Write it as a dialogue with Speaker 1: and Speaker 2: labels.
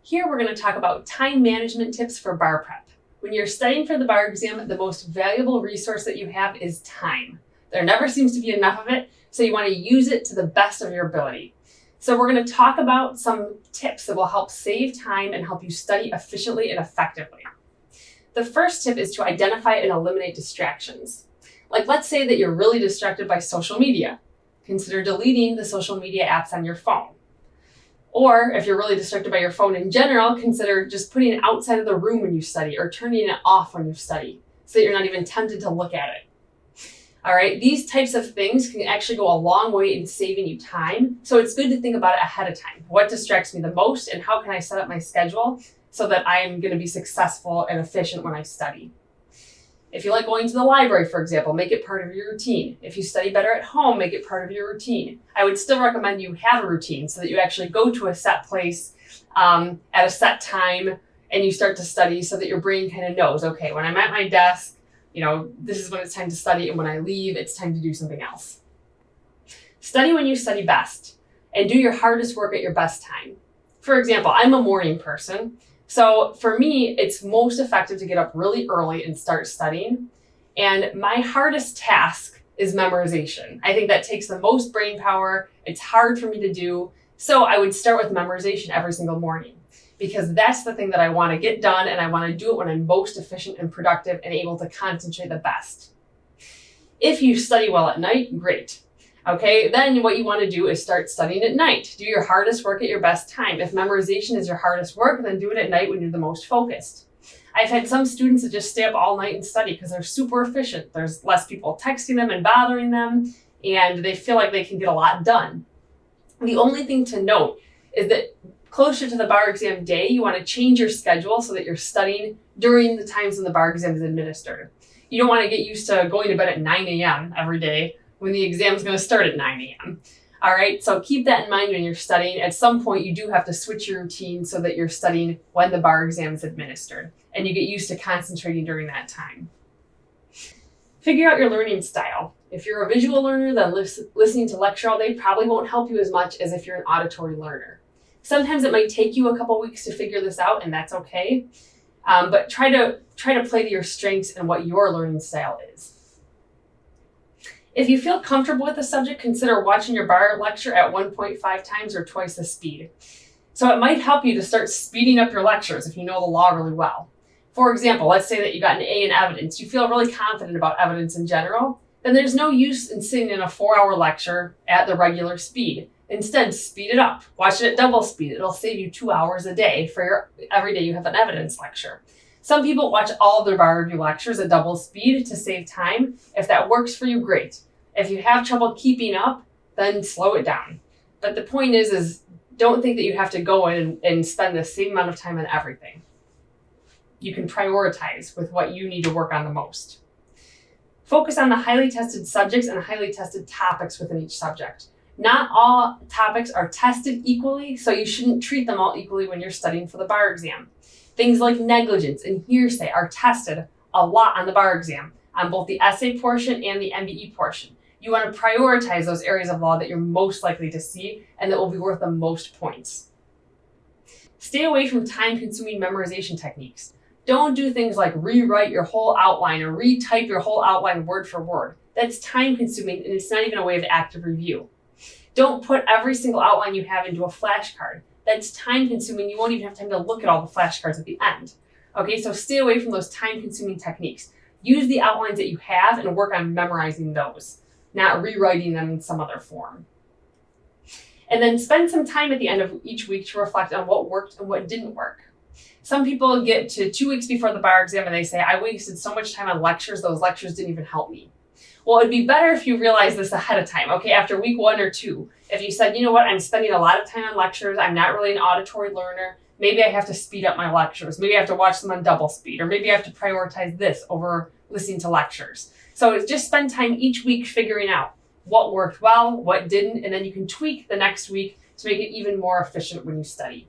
Speaker 1: Here we're going to talk about time management tips for bar prep. When you're studying for the bar exam, the most valuable resource that you have is time. There never seems to be enough of it, so you want to use it to the best of your ability. So we're going to talk about some tips that will help save time and help you study efficiently and effectively. The first tip is to identify and eliminate distractions. Like, let's say that you're really distracted by social media. Consider deleting the social media apps on your phone. Or if you're really distracted by your phone in general, consider just putting it outside of the room when you study or turning it off when you study so that you're not even tempted to look at it. All right, these types of things can actually go a long way in saving you time. So it's good to think about it ahead of time. What distracts me the most and how can I set up my schedule so that I am going to be successful and efficient when I study? If you like going to the library, for example, make it part of your routine. If you study better at home, make it part of your routine. I would still recommend you have a routine so that you actually go to a set place at a set time and you start to study so that your brain kind of knows, okay, when I'm at my desk, this is when it's time to study, and when I leave, it's time to do something else. Study when you study best and do your hardest work at your best time. For example, I'm a morning person. So for me, it's most effective to get up really early and start studying. And my hardest task is memorization. I think that takes the most brain power. It's hard for me to do. So I would start with memorization every single morning because that's the thing that I want to get done, and I want to do it when I'm most efficient and productive and able to concentrate the best. If you study well at night, great. Okay, then what you want to do is start studying at night. Do your hardest work at your best time. If memorization is your hardest work, then do it at night when you're the most focused. I've had some students that just stay up all night and study because they're super efficient. There's less people texting them and bothering them, and they feel like they can get a lot done. The only thing to note is that closer to the bar exam day, you want to change your schedule so that you're studying during the times when the bar exam is administered. You don't want to get used to going to bed at 9 a.m. every day when the exam is going to start at 9 a.m. All right, so keep that in mind when you're studying. At some point, you do have to switch your routine so that you're studying when the bar exam is administered, and you get used to concentrating during that time. Figure out your learning style. If you're a visual learner, then listening to lecture all day probably won't help you as much as if you're an auditory learner. Sometimes it might take you a couple weeks to figure this out, and that's okay. But try to play to your strengths and what your learning style is. If you feel comfortable with the subject, consider watching your bar lecture at 1.5 times or twice the speed. So it might help you to start speeding up your lectures if you know the law really well. For example, let's say that you got an A in evidence. You feel really confident about evidence in general. Then there's no use in sitting in a 4-hour lecture at the regular speed. Instead, speed it up. Watch it at double speed. It'll save you 2 hours a day for every day you have an evidence lecture. Some people watch all of their bar review lectures at double speed to save time. If that works for you, great. If you have trouble keeping up, then slow it down. But the point is don't think that you have to go in and spend the same amount of time on everything. You can prioritize with what you need to work on the most. Focus on the highly tested subjects and highly tested topics within each subject. Not all topics are tested equally, so you shouldn't treat them all equally when you're studying for the bar exam. Things like negligence and hearsay are tested a lot on the bar exam, on both the essay portion and the MBE portion. You want to prioritize those areas of law that you're most likely to see and that will be worth the most points. Stay away from time-consuming memorization techniques. Don't do things like rewrite your whole outline or retype your whole outline word for word. That's time-consuming, and it's not even a way of active review. Don't put every single outline you have into a flashcard. That's time-consuming. You won't even have time to look at all the flashcards at the end. Okay, so stay away from those time-consuming techniques. Use the outlines that you have and work on memorizing those, not rewriting them in some other form. And then spend some time at the end of each week to reflect on what worked and what didn't work. Some people get to 2 weeks before the bar exam and they say, I wasted so much time on lectures, those lectures didn't even help me. Well, it'd be better if you realized this ahead of time, okay, after week 1 or 2. If you said, you know what, I'm spending a lot of time on lectures, I'm not really an auditory learner, maybe I have to speed up my lectures, maybe I have to watch them on double speed, or maybe I have to prioritize this over listening to lectures. So just spend time each week figuring out what worked well, what didn't, and then you can tweak the next week to make it even more efficient when you study.